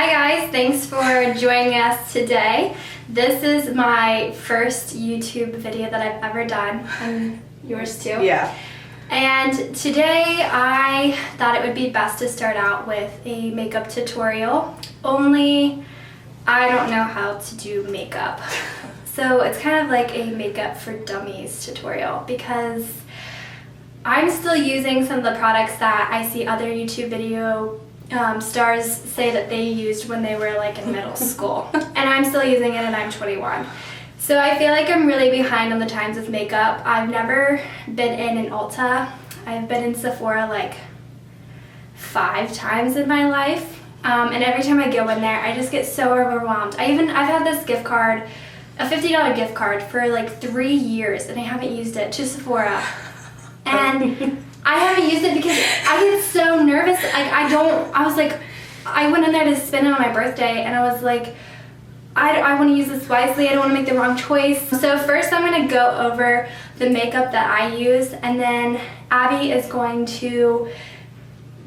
Hi guys, thanks for joining us today. This is my first YouTube video that I've ever done, and yours too. Yeah. And today I thought it would be best to start out with a makeup tutorial, only I don't know how to do makeup. So it's kind of like a makeup for dummies tutorial because I'm still using some of the products that I see other YouTube video stars say that they used when they were like in middle school. And I'm still using it and I'm 21. So I feel like I'm really behind on the times with makeup. I've never been in an Ulta. I've been in Sephora like 5 times in my life. And every time I go in there, I just get so overwhelmed. I've had this gift card, a $50 gift card for like 3 years, and I haven't used it to Sephora. And I haven't used it because I get so nervous. I went in there to spend it on my birthday, and I was like, I want to use this wisely. I don't want to make the wrong choice. So first I'm going to go over the makeup that I use, and then Abby is going to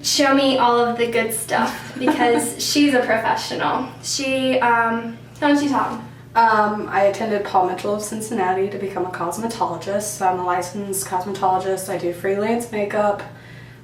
show me all of the good stuff because she's a professional. How does she talk? I attended Paul Mitchell of Cincinnati to become a cosmetologist. So I'm a licensed cosmetologist. I do freelance makeup.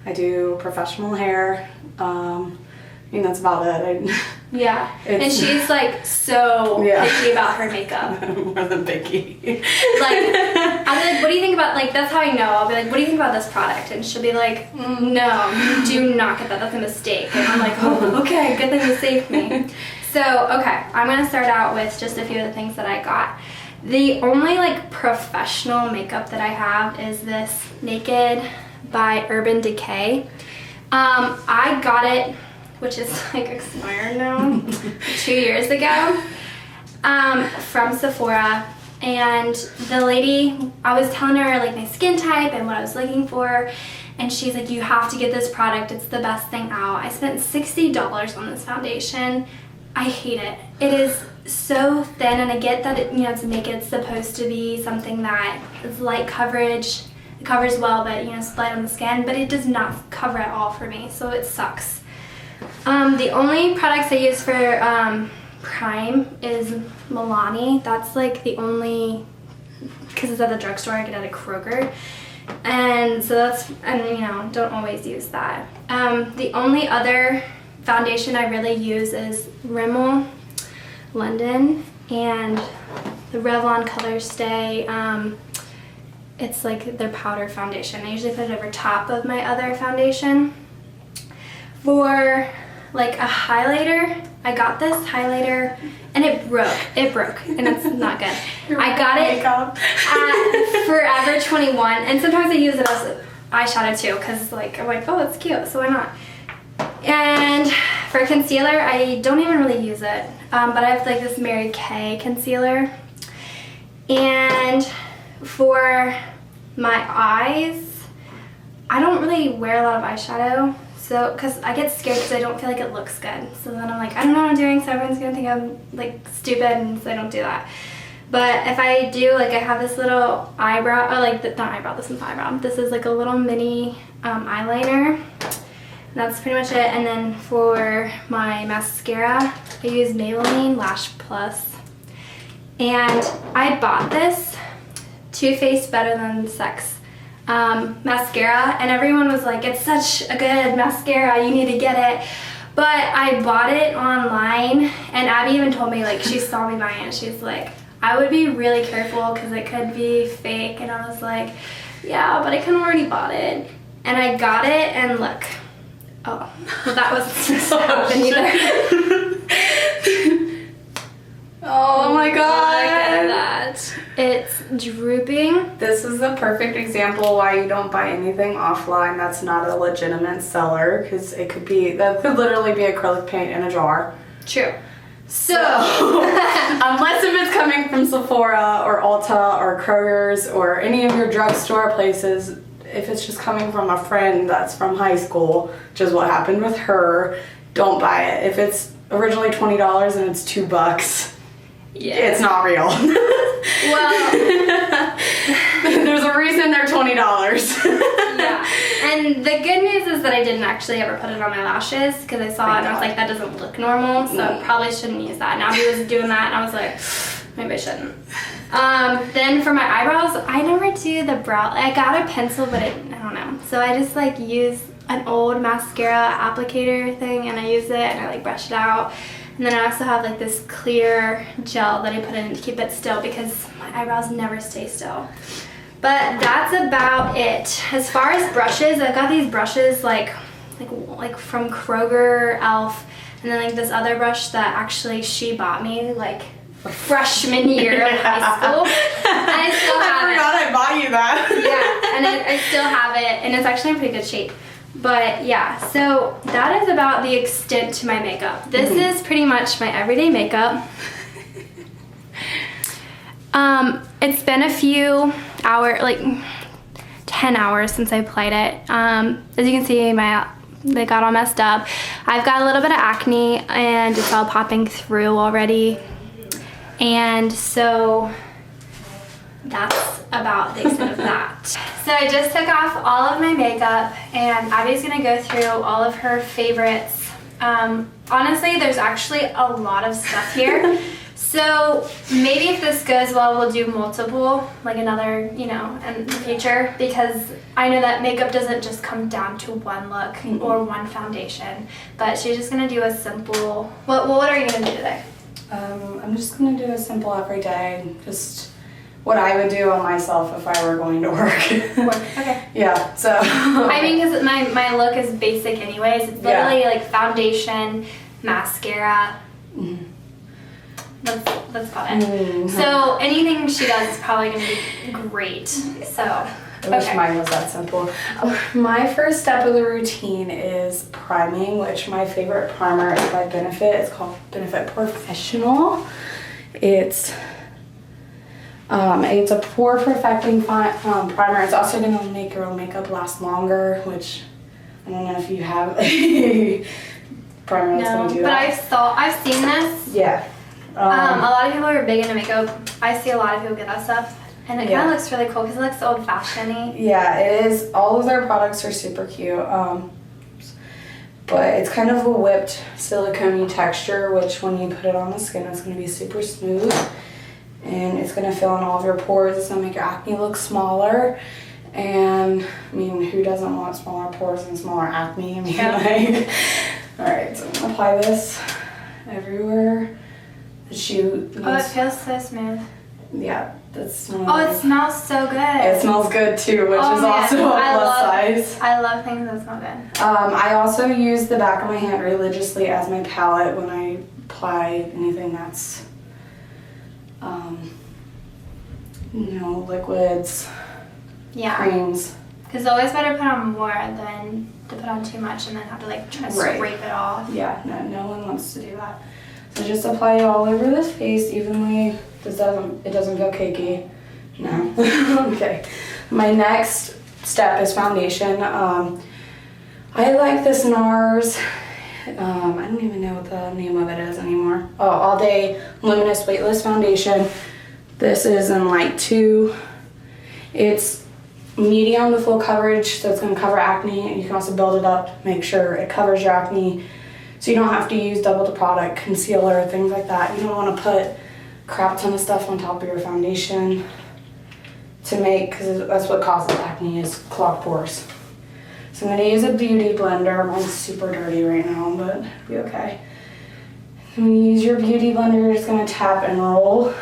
I do professional hair. That's about it. Yeah, and she's like so picky about her makeup. More than picky. I'm like, what do you think about, like, that's how I know. I'll be like, what do you think about this product? And she'll be like, no, you do not get that. That's a mistake. And I'm like, oh, okay, good thing you saved me. So, okay, I'm going to start out with just a few of the things that I got. The only, like, professional makeup that I have is this Naked by Urban Decay. I got it, which is, like, expired now, 2 years ago, from Sephora. And the lady, I was telling her, like, my skin type and what I was looking for, and she's like, you have to get this product. It's the best thing out. I spent $60 on this foundation. I hate it. It is so thin, and I get that it's Naked. It's supposed to be something that is light coverage. It covers well, but it's light on the skin, but it does not cover at all for me, so it sucks. The only products I use for Prime is Milani. That's like the only, because it's at the drugstore, I get it at Kroger. And so don't always use that. The only other foundation I really use is Rimmel London and the Revlon Color Stay. It's like their powder foundation. I usually put it over top of my other foundation. For like a highlighter, I got this highlighter and it broke, and it's not good. I got it at Forever 21, and sometimes I use it as eyeshadow too, because I'm like, oh, it's cute, so why not? And for concealer, I don't even really use it, but I have like this Mary Kay concealer. And for my eyes, I don't really wear a lot of eyeshadow, so because I get scared because I don't feel like it looks good. So then I'm like, I don't know what I'm doing, so everyone's gonna think I'm like stupid, and so I don't do that. But if I do, like, I have this little eyebrow, not eyebrow, this is eyebrow. This is like a little mini eyeliner. That's pretty much it. And then for my mascara, I use Maybelline Lash Plus. And I bought this Too Faced Better Than Sex mascara, and everyone was like, it's such a good mascara, you need to get it. But I bought it online, and Abby even told me, like, she saw me buying it, she's like, I would be really careful because it could be fake. And I was like, yeah, but I kind of already bought it. And I got it, and look. Oh, well, that wasn't supposed to happen either. Oh my god. Look at that. It's drooping. This is the perfect example why you don't buy anything offline that's not a legitimate seller, because that could literally be acrylic paint in a jar. True. So unless if it's coming from Sephora or Ulta or Kroger's or any of your drugstore places, if it's just coming from a friend that's from high school, which is what happened with her, don't buy it. If it's originally $20 and it's $2, it's not real. Well, there's a reason they're $20. Yeah, and And the good news is that I didn't actually ever put it on my lashes because I saw it and I was like, that doesn't look normal, so I probably shouldn't use that. Now he was doing that and I was like, maybe I shouldn't. Then for my eyebrows, I never do the brow. I got a pencil, but I don't know. So I just like use an old mascara applicator thing and I use it and I like brush it out. And then I also have like this clear gel that I put in to keep it still because my eyebrows never stay still. But that's about it. As far as brushes, I've got these brushes like from Kroger, Elf, and then like this other brush that actually she bought me like freshman year of high school. And I still have it. I forgot I bought you that. Yeah, and I still have it, and it's actually in pretty good shape. But yeah, so that is about the extent to my makeup. This is pretty much my everyday makeup. It's been a few hours, like 10 hours since I applied it. As you can see, they got all messed up. I've got a little bit of acne and it's all popping through already. And so that's about the extent of that. So I just took off all of my makeup and Abby's gonna go through all of her favorites. Honestly, there's actually a lot of stuff here. So maybe if this goes well, we'll do multiple, like another, in the future, because I know that makeup doesn't just come down to one look or one foundation, but she's just gonna do a simple, what are you gonna do today? I'm just gonna do a simple everyday, just what I would do on myself if I were going to work. Okay. Yeah, so. I mean, because my look is basic anyways. It's literally like foundation, mascara. That's about it. So anything she does is probably going to be great. So, I wish mine was that simple. My first step of the routine is priming, which my favorite primer is by Benefit. It's called Benefit Professional. It's a pore perfecting primer. It's also going to make your make-up last longer, which I don't know if you have a primer that's going to do that. But I've seen this. Yeah. A lot of people are big into makeup. I see a lot of people get that stuff. And it kind of looks really cool because it looks old-fashioned-y. Yeah, it is. All of their products are super cute. But it's kind of a whipped silicone-y texture, which when you put it on the skin, it's going to be super smooth. And it's going to fill in all of your pores. It's going to make your acne look smaller. And, I mean, who doesn't want smaller pores and smaller acne? I mean, like... Alright, so I'm going to apply this everywhere. Oh, it feels so smooth. Yeah, that's... it smells so good. It smells good too, which is also a plus size. I love things that smell good. I also use the back of my hand religiously as my palette when I apply anything that's, liquids, creams. Because it's always better to put on more than to put on too much and then have to try to scrape it off. Yeah, no one wants to do that. So just apply it all over this face evenly. It doesn't feel cakey. No. Okay. My next step is foundation. I like this NARS. I don't even know what the name of it is anymore. Oh, All Day Luminous Weightless Foundation. This is in light 2. It's medium to full coverage, so it's going to cover acne. You can also build it up, make sure it covers your acne, so you don't have to use double the product, concealer, things like that. You don't want to put crap ton of stuff on top of your foundation because that's what causes acne, is clogged pores. So I'm going to use a beauty blender. Mine's super dirty right now, but it'll be okay. When you use your beauty blender, you're just going to tap and roll.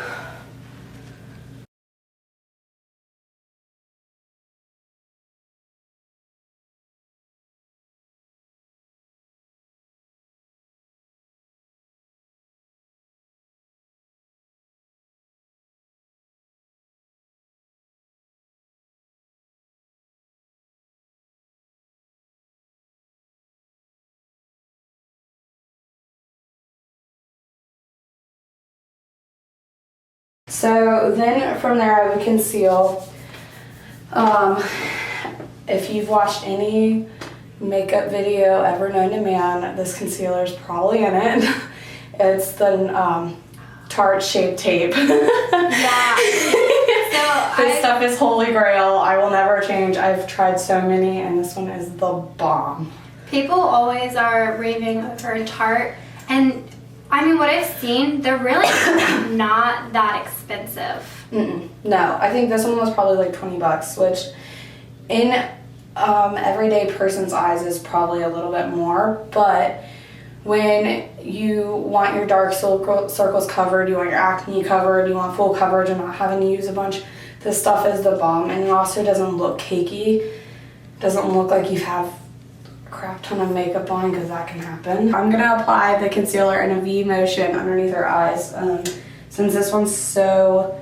So then from there I would conceal. If you've watched any makeup video ever known to man, this concealer is probably in it. It's the Tarte Shape Tape. Yeah. So This stuff is holy grail. I will never change. I've tried so many, and this one is the bomb. People always are raving over Tarte, and I mean, what I've seen, they're really not that expensive. No, I think this one was probably like $20, which in everyday person's eyes is probably a little bit more, but when you want your dark circles covered, you want your acne covered, you want full coverage and not having to use a bunch, this stuff is the bomb. And it also doesn't look cakey. Doesn't look like you have a crap ton of makeup on, because that can happen. I'm going to apply the concealer in a V motion underneath her eyes. Since this one's so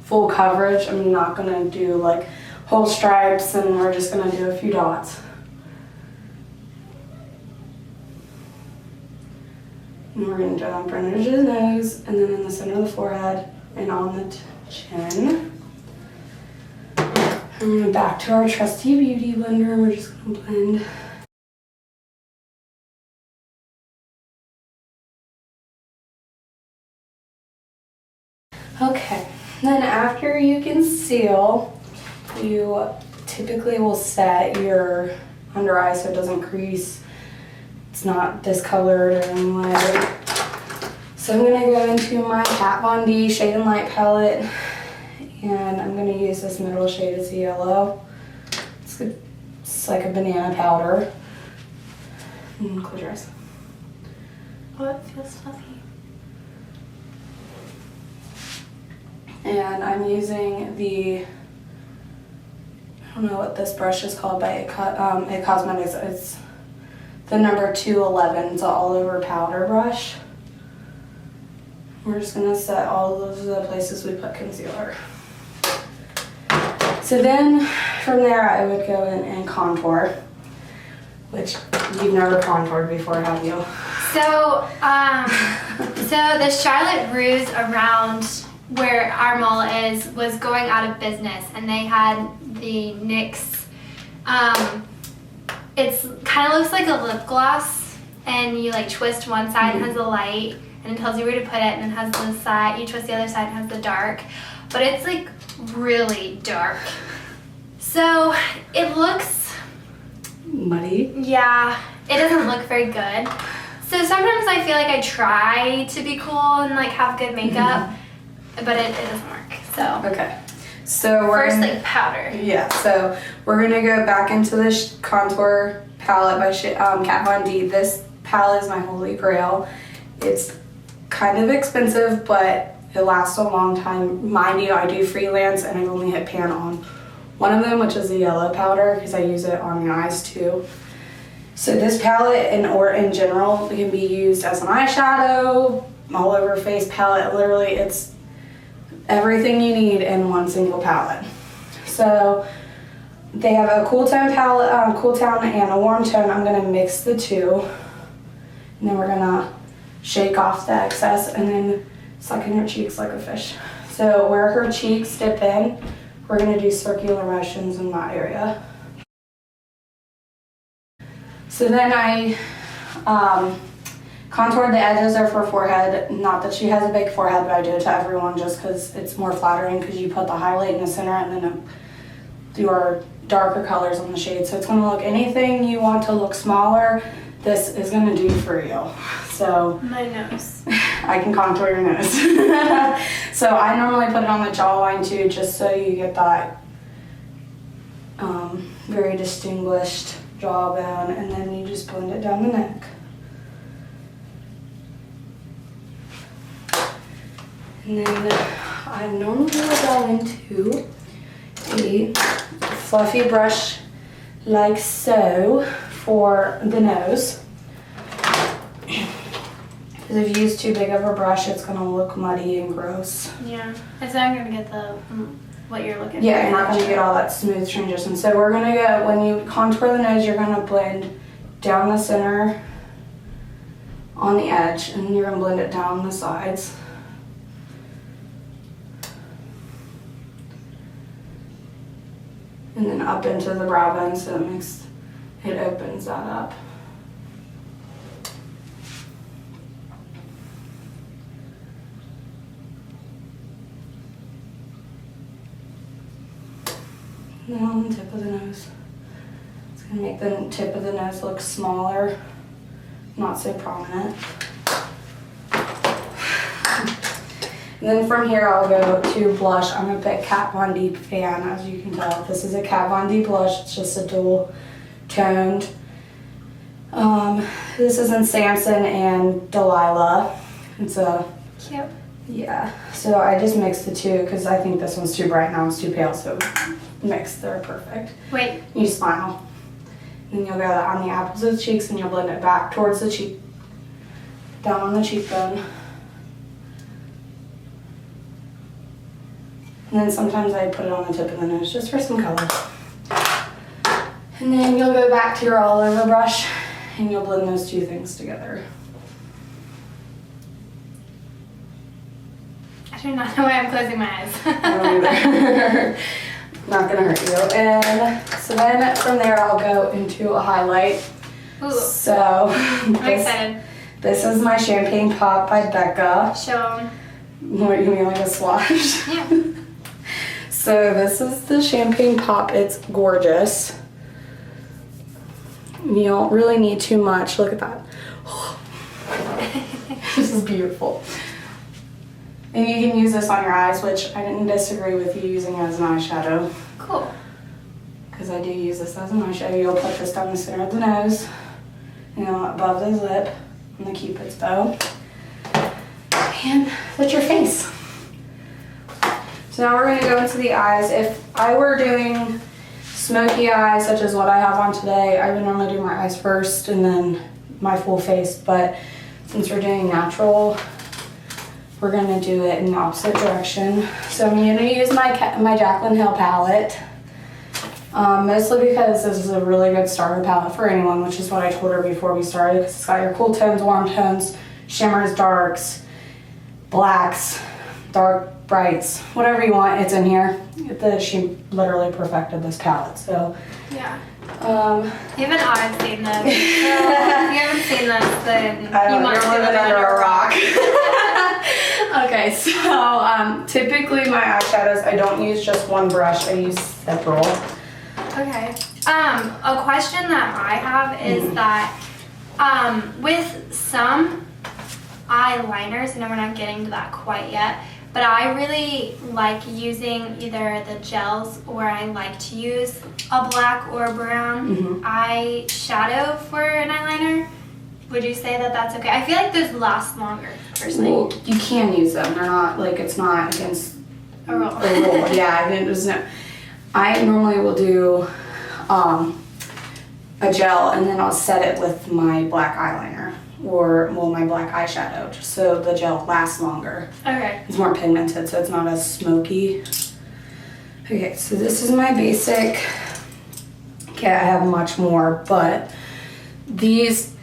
full coverage, I'm not going to do like whole stripes, and we're just going to do a few dots. And we're going to do it on front edge of the nose, and then in the center of the forehead, and on the chin. And then back to our trusty beauty blender, and we're just going to blend. Okay, then after you conceal, you typically will set your under eye so it doesn't crease. It's not discolored or anyway. So I'm going to go into my Kat Von D Shade and Light palette, and I'm going to use this middle shade. It's yellow. It's like a banana powder. Close your eyes. Oh, it feels fluffy. And I'm using the, I don't know what this brush is called by It Cosmetics. It's the number 211. It's an all over powder brush. We're just gonna set all of the places we put concealer. So then from there I would go in and contour, which you've never contoured before, have you? So, so the Charlotte Russe around where our mall is was going out of business, and they had the NYX. It's kind of looks like a lip gloss, and you like twist one side and it has the light, and it tells you where to put it, and it has the side, you twist the other side and it has the dark, but it's like really dark. So it looks muddy. Yeah, it doesn't look very good. So sometimes I feel like I try to be cool and like have good makeup, but it doesn't work. So okay. So we're first like powder. Yeah, so we're gonna go back into this contour palette by Kat Von D. This palette is my holy grail. It's kind of expensive, but it lasts a long time. Mind you, I do freelance, and I've only hit pan on one of them, which is the yellow powder, because I use it on the eyes too. So this palette, or in general, it can be used as an eyeshadow, all over face palette. Literally, it's everything you need in one single palette. So they have a cool tone palette, cool tone and a warm tone. I'm gonna mix the two, and then we're gonna shake off the excess and then suck in your cheeks like a fish. So where her cheeks dip in, we're gonna do circular motions in that area. So then I contoured the edges of her forehead. Not that she has a big forehead, but I do it to everyone just because it's more flattering, because you put the highlight in the center and then your darker colors on the shade. So it's going to look anything you want to look smaller, this is going to do for you. So My nose. I can contour your nose. So I normally put it on the jawline too, just so you get that very distinguished jawbone, and then you just blend it down the neck. And then I normally will go into a fluffy brush like so for the nose. Because if you use too big of a brush, it's going to look muddy and gross. Yeah, it's not going to get the what you're looking for. Yeah, you're not going to get all that smooth transition. So we're going to go, when you contour the nose, you're going to blend down the center on the edge, and you're going to blend it down the sides. And then up into the brow bone, so it opens that up. And then on the tip of the nose. It's gonna make the tip of the nose look smaller, not so prominent. And then from here I'll go to blush. I'm a big Kat Von D fan, as you can tell. This is a Kat Von D blush. It's just a dual toned. This is in Samson and Delilah. It's a Cute. yeah. So I just mixed the two because I think this one's too bright, now it's too pale. So mixed, they're perfect. Wait. You smile. And you'll go on the apples of the cheeks and you'll blend it back towards the cheek, down on the cheekbone. And then sometimes I put it on the tip of the nose just for some color. And then you'll go back to your all over brush and you'll blend those two things together. I do not know why I'm closing my eyes. I don't either. Not gonna hurt you. And so then from there I'll go into a highlight. Ooh. So I'm excited. This is my Champagne Pop by Becca. Show 'em. What, you mean like a swatch? Yeah. So this is the Champagne Pop. It's gorgeous. You don't really need too much. Look at that. This is beautiful. And you can use this on your eyes, which I didn't disagree with you using it as an eyeshadow. Cool. Because I do use this as an eyeshadow. You'll put this down the center of the nose, you know, above the lip, on the Cupid's bow. And that's your face. So now we're going to go into the eyes. If I were doing smoky eyes, such as what I have on today, I would normally do my eyes first and then my full face. But since we're doing natural, we're going to do it in the opposite direction. So I'm going to use my Jaclyn Hill palette. Mostly because this is a really good starter palette for anyone, which is what I told her before we started, because it's got your cool tones, warm tones, shimmers, darks, blacks, dark brights, whatever you want, it's in here. She literally perfected this palette, so. Yeah. Even I've seen this. So if you haven't seen this, then you must you're living under a rock. Okay, so typically my eyeshadows, I don't use just one brush, I use several. Okay. A question that I have is that with some eyeliners, I know we're not getting to that quite yet, but I really like using either the gels or I like to use a black or a brown eyeshadow for an eyeliner. Would you say that that's okay? I feel like those last longer, personally. Well, you can use them. They're not, like, it's not against a rule. Yeah, there's no. I normally will do a gel and then I'll set it with my black eyeliner or, well, my black eyeshadow, just so the gel lasts longer. Okay. It's more pigmented, so it's not as smoky. Okay, so this is my basic. Okay, I have much more, but these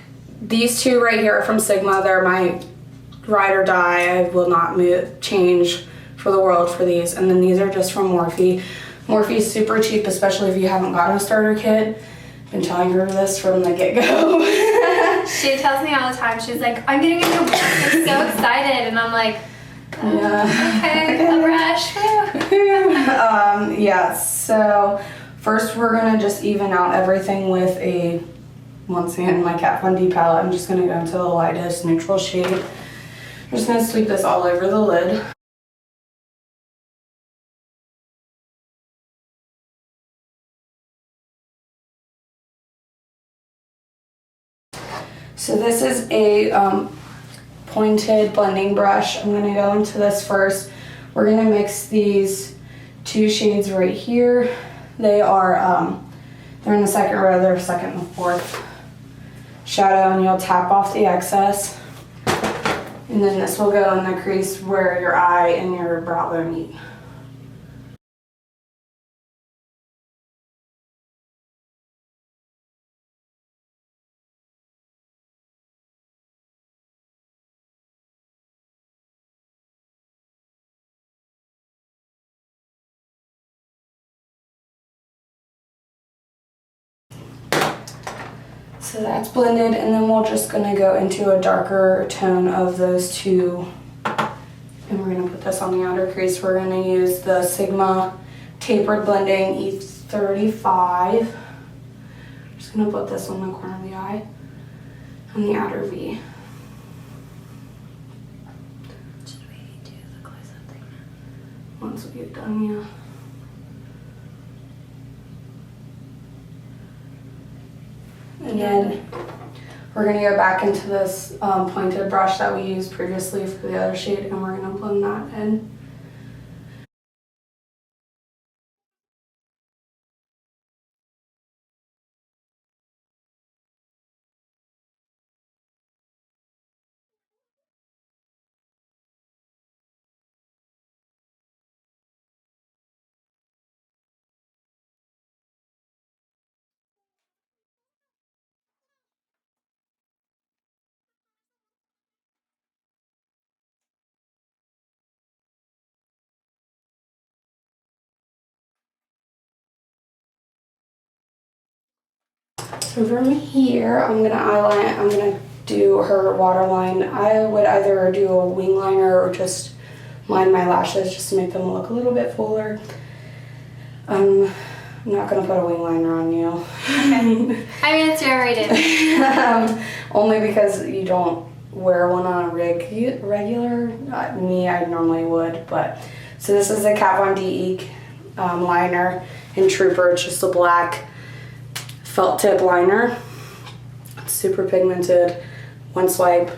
two right here are from Sigma. They're my ride or die. I will not change for the world for these. And then these are just from Morphe. Morphe's super cheap, especially if you haven't gotten a starter kit. I've been telling her this from the get-go. She tells me all the time, she's like, I'm getting a new brush, I'm so excited. And I'm like, okay, a brush. Yeah, so first we're gonna just even out everything with once again, my Kat Von D palette. I'm just gonna go into the lightest neutral shade. I'm just gonna sweep this all over the lid. So this is a pointed blending brush. I'm gonna go into this first. We're gonna mix these two shades right here. They are, they're in the second row, they're second and fourth shadow, and you'll tap off the excess. And then this will go in the crease where your eye and your brow bone meet. So that's blended, and then we're just gonna go into a darker tone of those two. And we're gonna put this on the outer crease. We're gonna use the Sigma Tapered Blending 35. I'm just gonna put this on the corner of the eye and the outer V. Should we do the close-up thing? Once we get done, yeah. And then we're gonna go back into this pointed brush that we used previously for the other shade, and we're gonna blend that in. So from here, I'm gonna do her waterline. I would either do a wing liner or just line my lashes just to make them look a little bit fuller. I'm not gonna put a wing liner on you. Okay. I mean, it's already did. Only because you don't wear one on a regular. Me, I normally would, but. So this is a Kat Von D liner in Trooper. It's just a black felt tip liner. It's super pigmented. One swipe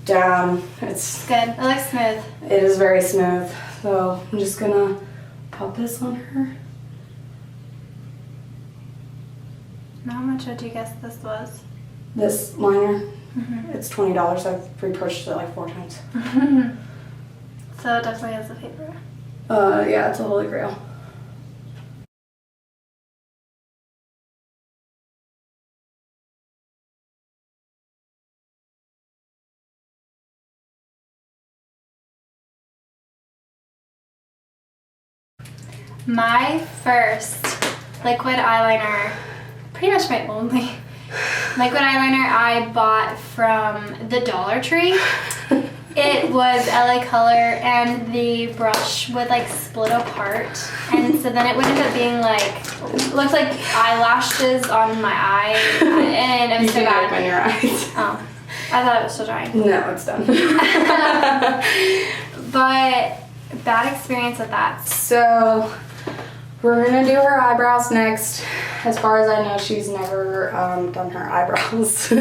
down. It's good. It looks smooth. It is very smooth. So I'm just gonna pop this on her. How much would you guess this was? This liner, it's $20. I've repurchased it like 4 times. So it definitely has a favorite. Yeah, it's a holy grail. My first liquid eyeliner, pretty much my only liquid eyeliner I bought from the Dollar Tree. It was LA Color, and the brush would like split apart, and so then it would end up being like, looked like eyelashes on my eye, and it was so bad. Open your eyes. Oh, I thought it was still drying. No, it's done. But bad experience with that. So we're gonna do her eyebrows next. As far as I know, she's never done her eyebrows.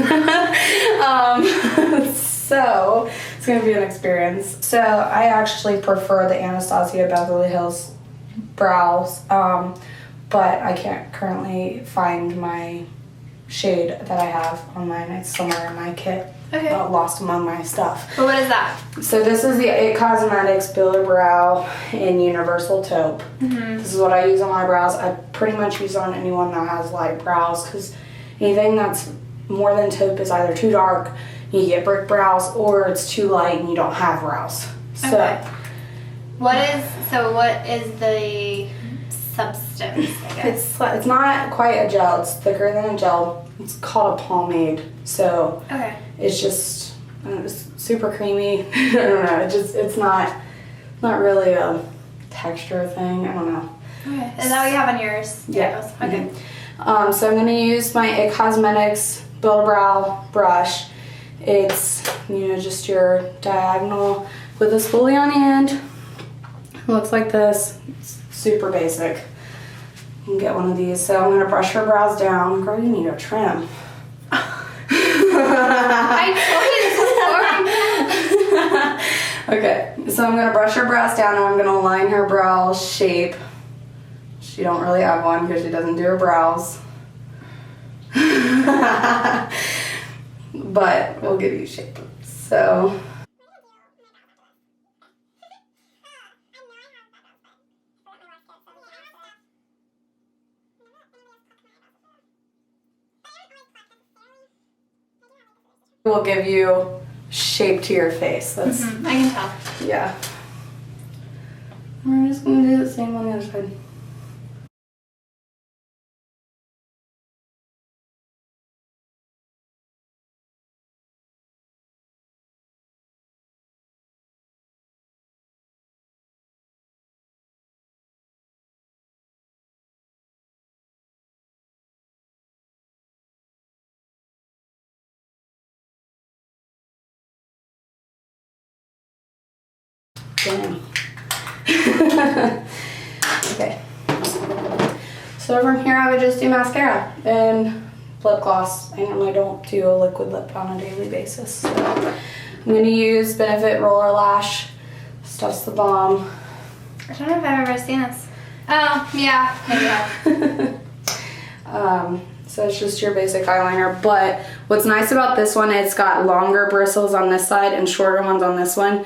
So it's gonna be an experience. So I actually prefer the Anastasia Beverly Hills brows, but I can't currently find my shade that I have on mine. It's somewhere in my kit. Okay. Lost among my stuff. But what is that? So this is the It Cosmetics Builder Brow in Universal Taupe. This is what I use on my brows. I pretty much use on anyone that has light brows, because anything that's more than taupe is either too dark, you get brick brows, or it's too light and you don't have brows. So Okay. What is the substance, I guess? it's not quite a gel. It's thicker than a gel. It's called a pomade. So Okay. it's just it's super creamy. I don't know. It's not really a texture thing. I don't know. Okay. Is that what you have on yours? Yeah. Okay. So I'm gonna use my It Cosmetics Build a Brow brush. It's just your diagonal with a spoolie on the end. It looks like this. It's super basic. You can get one of these. So I'm gonna brush her brows down. Girl, you need a trim. I told you this before. Okay, so I'm gonna brush her brows down and I'm gonna line her brow shape. She don't really have one because she doesn't do her brows. But we'll give you shape. So we'll give you shape to your face. That's I can tell. yeah. We're just gonna do the same on the other side. Damn. Okay. So from here I would just do mascara and lip gloss. I normally don't do a liquid lip on a daily basis. So I'm going to use Benefit Roller Lash. Stuff's the bomb. I don't know if I've ever seen this. Oh, yeah, maybe I have. So it's just your basic eyeliner, but what's nice about this one, it's got longer bristles on this side and shorter ones on this one.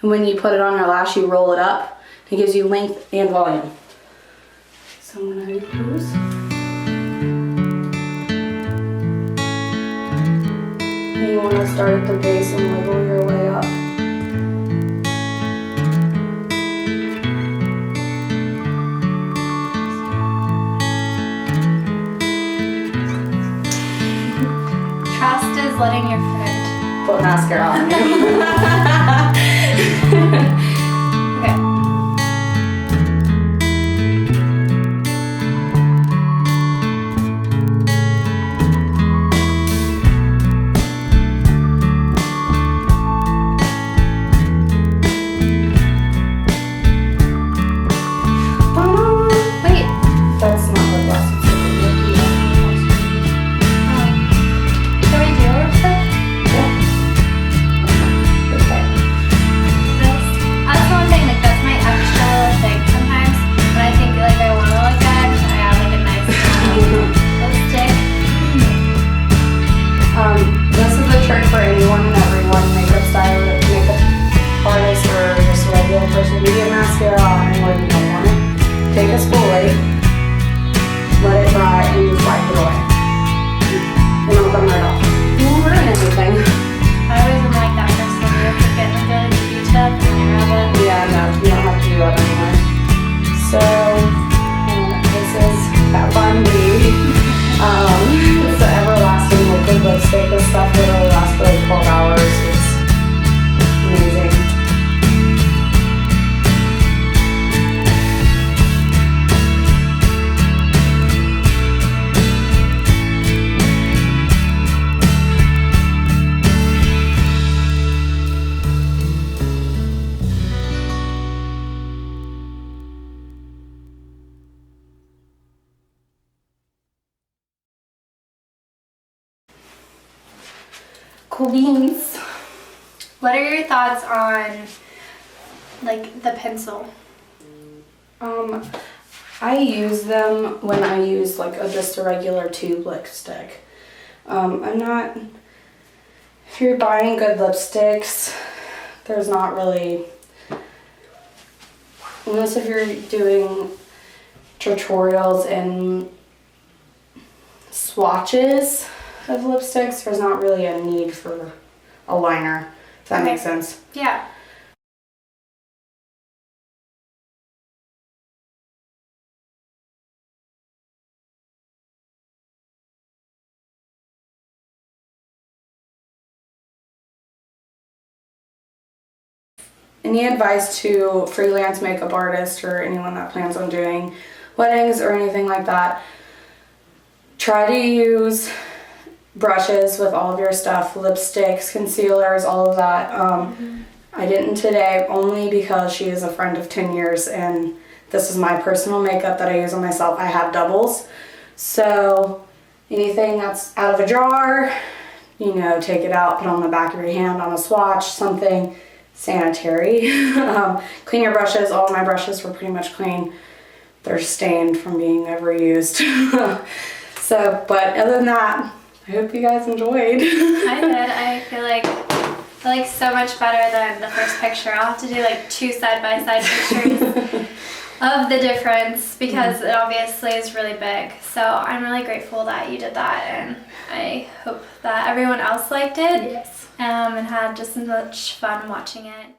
And when you put it on your lash, you roll it up. It gives you length and volume. So I'm gonna use. And you wanna start at the base and wiggle your way up. Trust is letting your friend Put mascara on you. Okay. Wait. That's not the best. Can we do lipstick? Okay. That's one thing, like that's my extra thing sometimes. When I think like I want to look good, I have like a nice lipstick. This is a trick for anyone and everyone, makeup stylist, makeup artist, or just a regular person. You get mascara on and when you don't want it, take a spoolie, let it dry, and just wipe it away. And it'll come right off. You won't ruin anything. I always am like that person who has to get like a Q-tip and I rub it. Yeah, no, you don't have to do that anymore. So, this is that Bun B. It's the everlasting liquid lipstick. This stuff literally lasts for like 12 hours. It's amazing. Cool beans. What are your thoughts on like the pencil? I use them when I use like just a regular tube lipstick. I'm not, if you're buying good lipsticks, there's not really, unless if you're doing tutorials and swatches of lipsticks, there's not really a need for a liner, if that makes sense. Yeah. Any advice to freelance makeup artists or anyone that plans on doing weddings or anything like that? Try to use brushes with all of your stuff, lipsticks, concealers, all of that. I didn't today only because she is a friend of 10 years and this is my personal makeup that I use on myself. I have doubles. So anything that's out of a jar, you know, take it out, put it on the back of your hand on a swatch, something sanitary. Clean your brushes. All of my brushes were pretty much clean. They're stained from being overused. So, but other than that, I hope you guys enjoyed. I did. I feel like so much better than the first picture. I'll have to do like 2 side-by-side pictures of the difference because it obviously is really big. So I'm really grateful that you did that and I hope that everyone else liked it. Yes. And had just as much fun watching it.